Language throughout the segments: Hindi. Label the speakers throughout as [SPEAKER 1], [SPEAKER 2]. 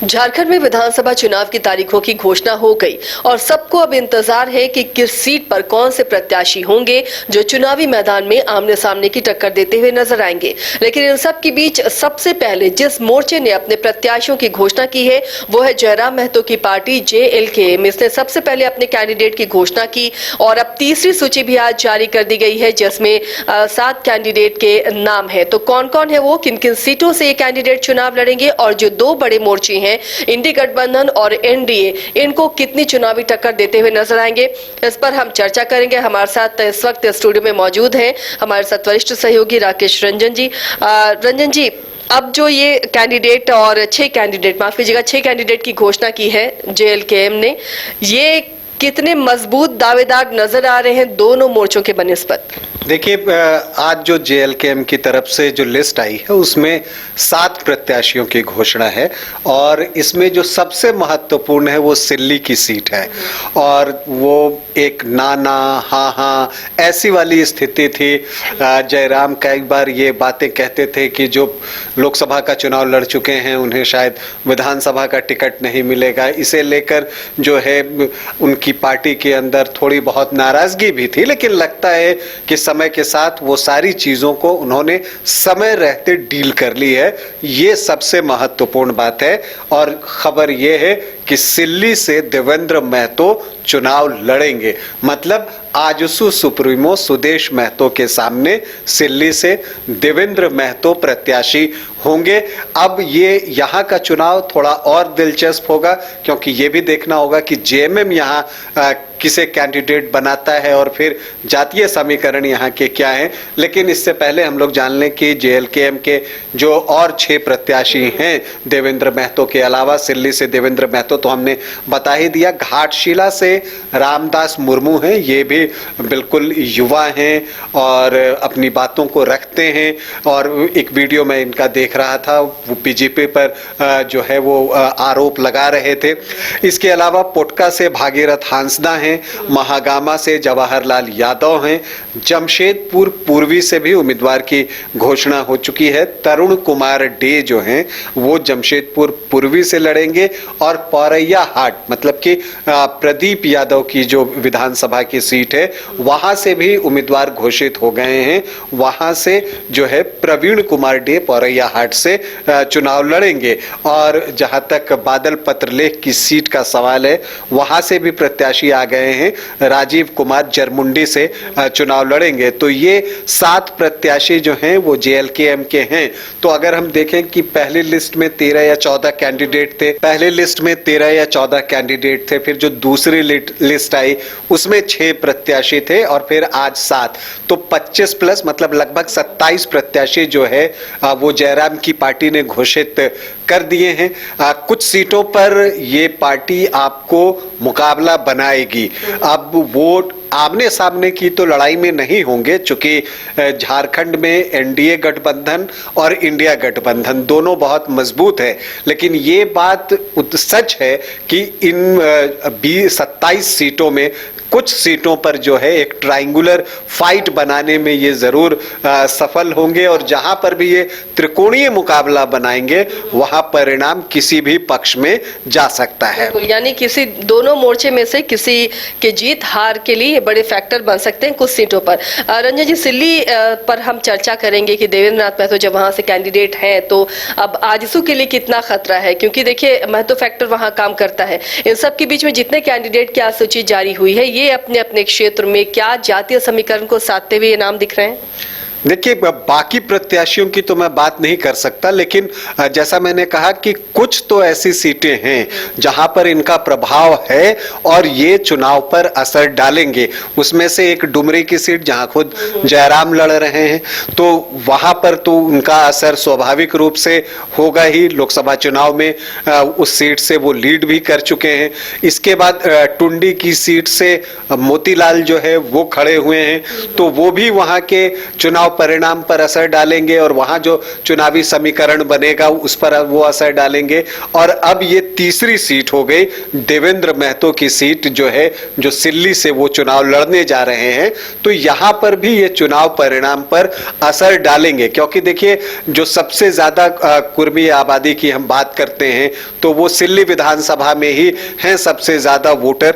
[SPEAKER 1] झारखंड में विधानसभा चुनाव की तारीखों की घोषणा हो गई और सबको अब इंतजार है कि किस सीट पर कौन से प्रत्याशी होंगे जो चुनावी मैदान में आमने सामने की टक्कर देते हुए नजर आएंगे। लेकिन इन सब के बीच सबसे पहले जिस मोर्चे ने अपने प्रत्याशियों की घोषणा की है वो है जयराम महतो की पार्टी JLKM। इसने सबसे पहले अपने कैंडिडेट की घोषणा की और अब तीसरी सूची भी आज जारी कर दी गई है जिसमें 7 कैंडिडेट के नाम है। तो कौन कौन है वो, किन किन सीटों से ये कैंडिडेट चुनाव लड़ेंगे और जो दो बड़े मोर्चे हैं इंडी गठबंधन और NDA, इनको कितनी चुनावी टक्कर देते हुए नजर आएंगे, इस पर हम चर्चा करेंगे। हमारे साथ इस वक्त स्टूडियो में मौजूद हैं हमारे साथ वरिष्ठ सहयोगी राकेश रंजन जी। रंजन जी, अब जो ये कैंडिडेट और 6 कैंडिडेट, माफ कीजिएगा, 6 कैंडिडेट की घोषणा की है JLKM ने, ये कितने मजबूत दावेदार नजर आ रहे हैं दोनों मोर्चों के बनिस्बत?
[SPEAKER 2] देखिए, आज जो JLKM की तरफ से जो लिस्ट आई है उसमें 7 प्रत्याशियों की घोषणा है और इसमें जो सबसे महत्वपूर्ण है वो सिल्ली की सीट है और वो एक नाना हाँ हाँ ऐसी वाली स्थिति थी। जयराम कई बार ये बातें कहते थे कि जो लोकसभा का चुनाव लड़ चुके हैं उन्हें शायद विधानसभा का टिकट नहीं मिलेगा। इसे लेकर जो है उनकी पार्टी के अंदर थोड़ी बहुत नाराजगी भी थी, लेकिन लगता है कि समय के साथ वो सारी चीजों को उन्होंने समय रहते डील कर ली है। ये सबसे महत्वपूर्ण बात है और खबर ये है कि सिल्ली से देवेंद्र महतो चुनाव लड़ेंगे। मतलब आजसू सुप्रीमो सुदेश महतो के सामने सिल्ली से देवेंद्र महतो प्रत्याशी होंगे। अब ये यहाँ का चुनाव थोड़ा और दिलचस्प होगा क्योंकि ये भी देखना होगा कि JMM यहाँ किसे कैंडिडेट बनाता है और फिर जातीय समीकरण यहाँ के क्या हैं। लेकिन इससे पहले हम लोग जान लें कि JLKM के जो और 6 प्रत्याशी हैं देवेंद्र महतो के अलावा, सिल्ली से देवेंद्र महतो तो हमने बता ही दिया, घाटशिला से रामदास मुर्मू हैं, ये भी बिल्कुल युवा हैं और अपनी बातों को रखते हैं और एक वीडियो में इनका देख रहा था, वो BJP पर जो है वो आरोप लगा रहे थे। इसके अलावा पोटका से भागीरथ हांसदा हैं, महागामा से जवाहरलाल यादव हैं, जमशेदपुर पूर्वी से भी उम्मीदवार की घोषणा हो चुकी है। तरुण कुमार डे जो हैं वो जमशेदपुर पूर्वी से लड़ेंगे और पौरैया हाट मतलब कि प्रदीप यादव की जो विधानसभा की सीट है वहां से भी उम्मीदवार घोषित हो गए हैं। वहां से जो है प्रवीण कुमार डे पौरैया हाट से चुनाव लड़ेंगे और जहां तक बादल पत्रलेख की सीट का सवाल है वहां से भी प्रत्याशी आ गए हैं, राजीव कुमार जरमुंडी से चुनाव लड़ेंगे। तो ये 7 प्रत्याशी जो हैं वो JLKM के हैं। तो अगर हम देखें कि पहली लिस्ट में 13 या 14 कैंडिडेट थे, पहले लिस्ट में 13 या 14 कैंडिडेट थे, फिर जो दूसरी लिस्ट आई उसमें 6 प्रत्याशी थे और फिर आज 7, तो 25 प्लस मतलब लगभग 27 प्रत्याशी जो है वो जयराम की पार्टी ने घोषित कर दिए हैं। कुछ सीटों पर ये पार्टी आपको मुकाबला बनाएगी। अब वोट आमने सामने की तो लड़ाई में नहीं होंगे चूंकि झारखंड में NDA गठबंधन और इंडिया गठबंधन दोनों बहुत मजबूत है। लेकिन ये बात सच है कि इन 27 सीटों में कुछ सीटों पर जो है एक ट्रायंगुलर फाइट बनाने में ये जरूर सफल होंगे और जहां पर भी ये त्रिकोणीय मुकाबला बनाएंगे वहां परिणाम किसी भी पक्ष में जा सकता है।
[SPEAKER 1] यानी किसी दोनों मोर्चे में से किसी के जीत हार के लिए बड़े फैक्टर बन सकते हैं कुछ सीटों पर। रंजन जी, सिल्ली पर हम चर्चा करेंगे कि देवेंद्र नाथ महतो जब वहां से कैंडिडेट हैं तो अब आजसू के लिए कितना खतरा है, क्योंकि देखिए महतो फैक्टर वहां काम करता है। इन सब के बीच में जितने कैंडिडेट की आज सूची जारी हुई है ये अपने अपने क्षेत्र में क्या जातीय समीकरण को साधते हुए नाम दिख रहे हैं?
[SPEAKER 2] देखिए, बाकी प्रत्याशियों की तो मैं बात नहीं कर सकता, लेकिन जैसा मैंने कहा कि कुछ तो ऐसी सीटें हैं जहां पर इनका प्रभाव है और ये चुनाव पर असर डालेंगे। उसमें से एक डुमरी की सीट जहां खुद जयराम लड़ रहे हैं तो वहां पर तो उनका असर स्वाभाविक रूप से होगा ही। लोकसभा चुनाव में उस सीट से वो लीड भी कर चुके हैं। इसके बाद टुंडी की सीट से मोतीलाल जो है वो खड़े हुए हैं तो वो भी वहां के चुनाव परिणाम पर असर डालेंगे और वहां जो चुनावी समीकरण बनेगा उस पर वो असर डालेंगे। और अब ये तीसरी सीट हो गई देवेंद्र महतो की सीट जो है, जो सिल्ली से वो चुनाव लड़ने जा रहे हैं, तो यहां पर भी ये चुनाव परिणाम पर असर डालेंगे। क्योंकि देखिए, जो सबसे ज्यादा कुर्मी आबादी की हम बात करते हैं तो वो सिल्ली विधानसभा में ही हैं सबसे ज्यादा वोटर।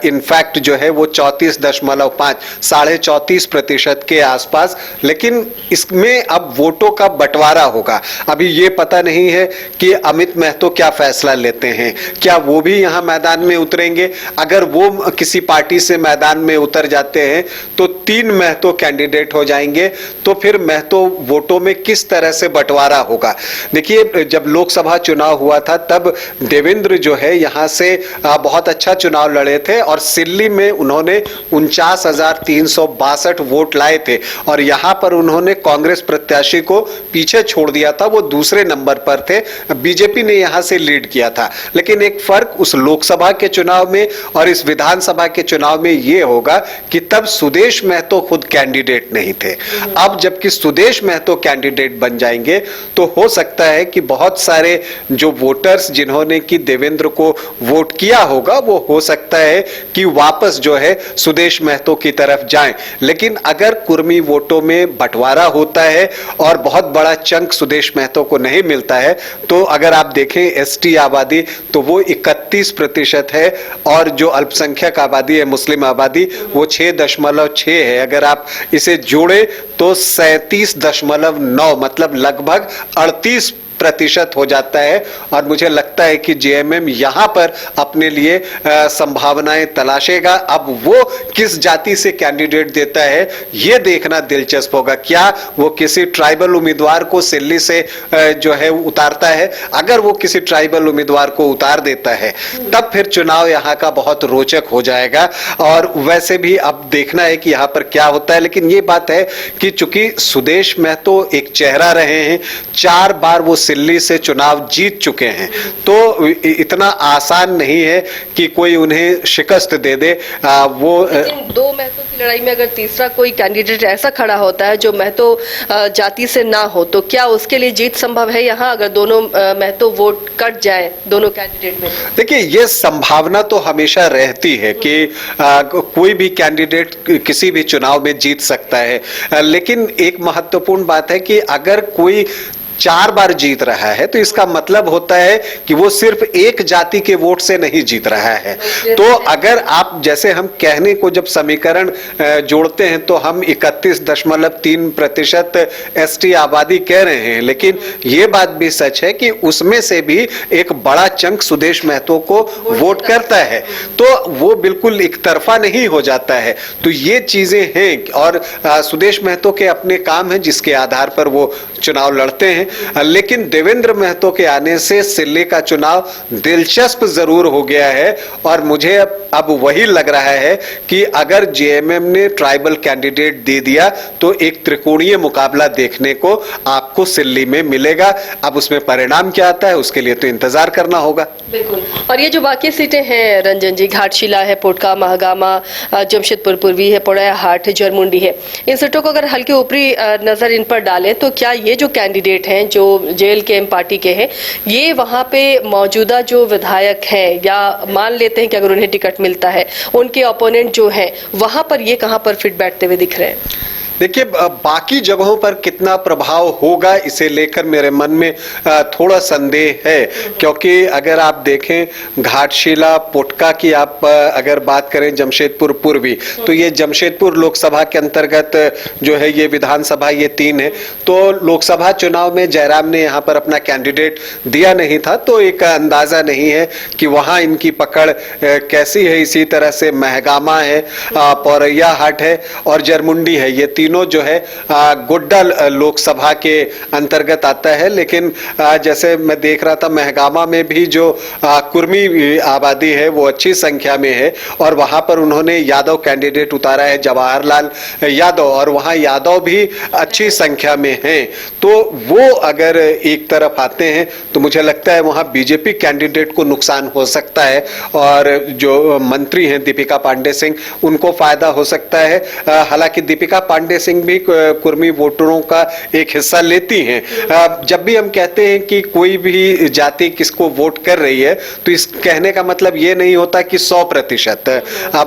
[SPEAKER 2] इनफैक्ट जो है वो 34.5 34.5% के आसपास। लेकिन इसमें अब वोटों का बंटवारा होगा। अभी ये पता नहीं है कि अमित महतो क्या फैसला लेते हैं, क्या वो भी यहां मैदान में उतरेंगे। अगर वो किसी पार्टी से मैदान में उतर जाते हैं तो 3 महतो कैंडिडेट हो जाएंगे, तो फिर महतो वोटों में किस तरह से बंटवारा होगा। देखिए, जब लोकसभा चुनाव हुआ था तब देवेंद्र जो है यहां से बहुत अच्छा चुनाव लड़े थे और सिल्ली में उन्होंने 49,362 वोट लाए थे और यहां पर उन्होंने कांग्रेस प्रत्याशी को पीछे छोड़ दिया था, वो दूसरे नंबर पर थे। बीजेपी ने यहां से लीड किया था। लेकिन एक फर्क उस लोकसभा के चुनाव में और इस विधानसभा के चुनाव में यह होगा कि तब सुदेश महतो खुद कैंडिडेट नहीं थे। अब जबकि सुदेश महतो कैंडिडेट बन जाएंगे तो हो सकता है कि बहुत सारे जो वोटर्स जिन्होंने कि देवेंद्र को वोट किया होगा वो हो सकता है कि वापस जो है सुदेश महतो की तरफ जाएं। लेकिन अगर कुर्मी वोटों में बंटवारा होता है और बहुत बड़ा चंक सुदेश महतो को नहीं मिलता है, तो अगर आप देखें एसटी आबादी तो वो 31% है और जो अल्पसंख्यक आबादी है, मुस्लिम आबादी, वो 6.6 है। अगर आप इसे जोड़े तो 37.9, मतलब लगभग 38% हो जाता है। और मुझे लगता है कि जेएमएम यहां पर अपने लिए संभावनाएं तलाशेगा। अब वो किस जाति से कैंडिडेट देता है ये देखना दिलचस्प होगा। क्या वो किसी ट्राइबल उम्मीदवार को सिल्ली से जो है उतारता है? अगर वो किसी ट्राइबल उम्मीदवार को उतार देता है तब फिर चुनाव यहां का बहुत रोचक हो जाएगा। और वैसे भी अब देखना है कि यहां पर क्या होता है। लेकिन ये बात है कि चूंकि सुदेश महतो एक चेहरा रहे हैं, 4 बार वो सिल्ली से चुनाव जीत चुके हैं, तो इतना आसान नहीं है कि कोई उन्हें शिकस्त दे दे। वो
[SPEAKER 1] दो महतो की लड़ाई में अगर तीसरा कोई कैंडिडेट ऐसा खड़ा होता है जो महतो जाति से ना हो, तो क्या उसके लिए जीत संभव है यहाँ, अगर दोनों महतो वोट कट जाए दोनों कैंडिडेट में?
[SPEAKER 2] देखिए, ये संभावना तो हमेशा रहती है कि कोई भी कैंडिडेट किसी भी चुनाव में जीत सकता है। लेकिन एक महत्वपूर्ण बात है कि अगर कोई 4 बार जीत रहा है तो इसका मतलब होता है कि वो सिर्फ एक जाति के वोट से नहीं जीत रहा है। तो अगर आप, जैसे हम कहने को जब समीकरण जोड़ते हैं तो हम 31.3% एसटी आबादी कह रहे हैं, लेकिन ये बात भी सच है कि उसमें से भी एक बड़ा चंक सुदेश महतो को वोट करता है, तो वो बिल्कुल एक तरफा नहीं हो जाता है। तो ये चीजें हैं और सुदेश महतो के अपने काम हैं जिसके आधार पर वो चुनाव लड़ते हैं। लेकिन देवेंद्र महतो के आने से सिल्ली का चुनाव दिलचस्प जरूर हो गया है और मुझे अब वही लग रहा है कि अगर जेएमएम ने ट्राइबल कैंडिडेट दे दिया तो एक त्रिकोणीय मुकाबला देखने को आपको सिल्ली में मिलेगा। अब उसमें परिणाम क्या आता है उसके लिए तो इंतजार करना होगा।
[SPEAKER 1] बिल्कुल। और ये जो बाकी सीटें हैं रंजन जी, घाटशिला है, पोटका, महागामा, जमशेदपुर पूर्वी है, पोड़ैया हाट है, जरमुंडी है, इन सीटों को अगर हल्के ऊपरी नजर इन पर डालें तो क्या ये जो कैंडिडेट हैं जो जेएलकेएम पार्टी के हैं, ये वहां पे मौजूदा जो विधायक हैं, या मान लेते हैं कि अगर उन्हें टिकट मिलता है उनके ओपोनेंट जो हैं, वहां पर ये कहां पर फिट बैठते हुए दिख रहे हैं?
[SPEAKER 2] देखिए, बाकी जगहों पर कितना प्रभाव होगा इसे लेकर मेरे मन में थोड़ा संदेह है। क्योंकि अगर आप देखें घाटशिला, पोटका की आप अगर बात करें, जमशेदपुर पूर्वी, तो ये जमशेदपुर लोकसभा के अंतर्गत जो है ये विधानसभा, ये 3 है। तो लोकसभा चुनाव में जयराम ने यहाँ पर अपना कैंडिडेट दिया नहीं था, तो एक अंदाजा नहीं है कि वहाँ इनकी पकड़ कैसी है। इसी तरह से महगामा है, पोड़ैया हाट है और जरमुंडी है, ये तीनों जो है गोड्डा लोकसभा के अंतर्गत आता है। लेकिन जैसे मैं देख रहा था, महगामा में भी जो कुर्मी आबादी है वो अच्छी संख्या में है और वहां पर उन्होंने यादव कैंडिडेट उतारा है, जवाहरलाल यादव, और वहां यादव भी अच्छी संख्या में हैं। तो वो अगर एक तरफ आते हैं तो मुझे लगता है वहां बीजेपी कैंडिडेट को नुकसान हो सकता है और जो मंत्री हैं दीपिका पांडे सिंह, उनको फायदा हो सकता है। हालांकि दीपिका पांडे के सिंह भी कुर्मी वोटरों का एक हिस्सा लेती हैं। जब भी हम कहते हैं कि कोई भी जाति किसको वोट कर रही है तो इस कहने का मतलब ये नहीं होता कि 100%,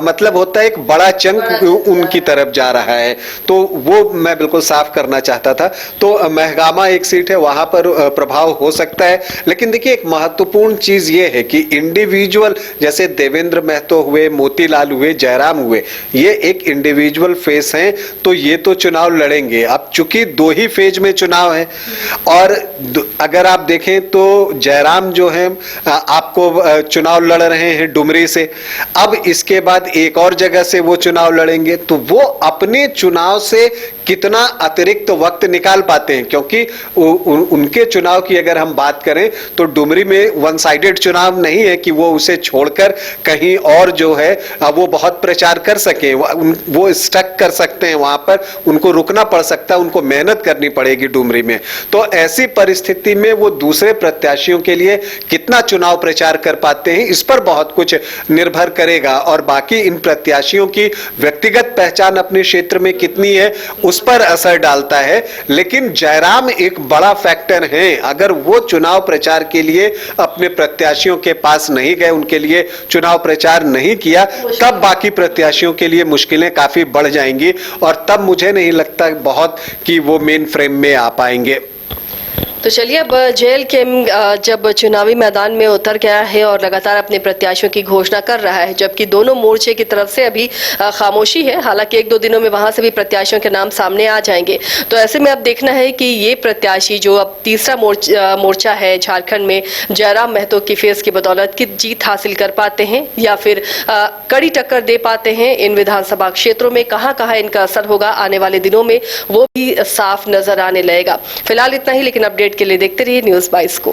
[SPEAKER 2] मतलब होता है एक बड़ा चंक उनकी तरफ जा रहा है। तो वो मैं बिल्कुल साफ करना चाहता था। तो महगामा एक सीट है, वहां पर प्रभाव हो सकता है, लेकिन देखिए एक महत्वपूर्ण चीज ये है कि इंडिविजुअल जैसे देवेंद्र महतो हुए, मोतीलाल हुए, जयराम हुए, ये एक इंडिविजुअल फेस हैं, तो ये तो चुनाव लड़ेंगे। अब चूंकि 2 ही फेज में चुनाव है और अगर आप देखें तो जयराम जो है आपको चुनाव लड़ रहे हैं डुमरी से, अब इसके बाद एक और जगह से वो चुनाव लड़ेंगे, तो वो अपने चुनाव से कितना अतिरिक्त वक्त निकाल पाते हैं, क्योंकि उनके चुनाव की अगर हम बात करें तो डुमरी में वन साइडेड चुनाव नहीं है कि वो उसे छोड़कर कहीं और जो है वो बहुत प्रचार कर सके, वो स्टक कर सकते हैं वहां पर, उनको रुकना पड़ सकता है, उनको मेहनत करनी पड़ेगी डुमरी में। तो ऐसी परिस्थिति में वो दूसरे प्रत्याशियों के लिए कितना चुनाव प्रचार कर पाते हैं, इस पर बहुत कुछ निर्भर करेगा। और बाकी इन प्रत्याशियों की व्यक्तिगत पहचान अपने क्षेत्र में कितनी है उस पर असर डालता है। लेकिन जयराम एक बड़ा फैक्टर है, अगर वो चुनाव प्रचार के लिए अपने प्रत्याशियों के पास नहीं गए, उनके लिए चुनाव प्रचार नहीं किया, तब बाकी प्रत्याशियों के लिए मुश्किलें काफी बढ़ जाएंगी और तब मुझे नहीं लगता बहुत कि वो मेन फ्रेम में आ पाएंगे।
[SPEAKER 1] तो चलिए, अब JLKM जब चुनावी मैदान में उतर गया है और लगातार अपने प्रत्याशियों की घोषणा कर रहा है, जबकि दोनों मोर्चे की तरफ से अभी खामोशी है, हालांकि 1-2 दिनों में वहां से भी प्रत्याशियों के नाम सामने आ जाएंगे। तो ऐसे में अब देखना है कि ये प्रत्याशी जो अब तीसरा मोर्चा है झारखंड में, जयराम महतो की फेस की बदौलत की जीत हासिल कर पाते हैं या फिर कड़ी टक्कर दे पाते हैं इन विधानसभा क्षेत्रों में। कहाँ कहाँ इनका असर होगा आने वाले दिनों में, वो भी साफ नजर आने लगेगा। फिलहाल इतना ही, लेकिन अपडेट के लिए देखते रहिए न्यूज़ 22 को।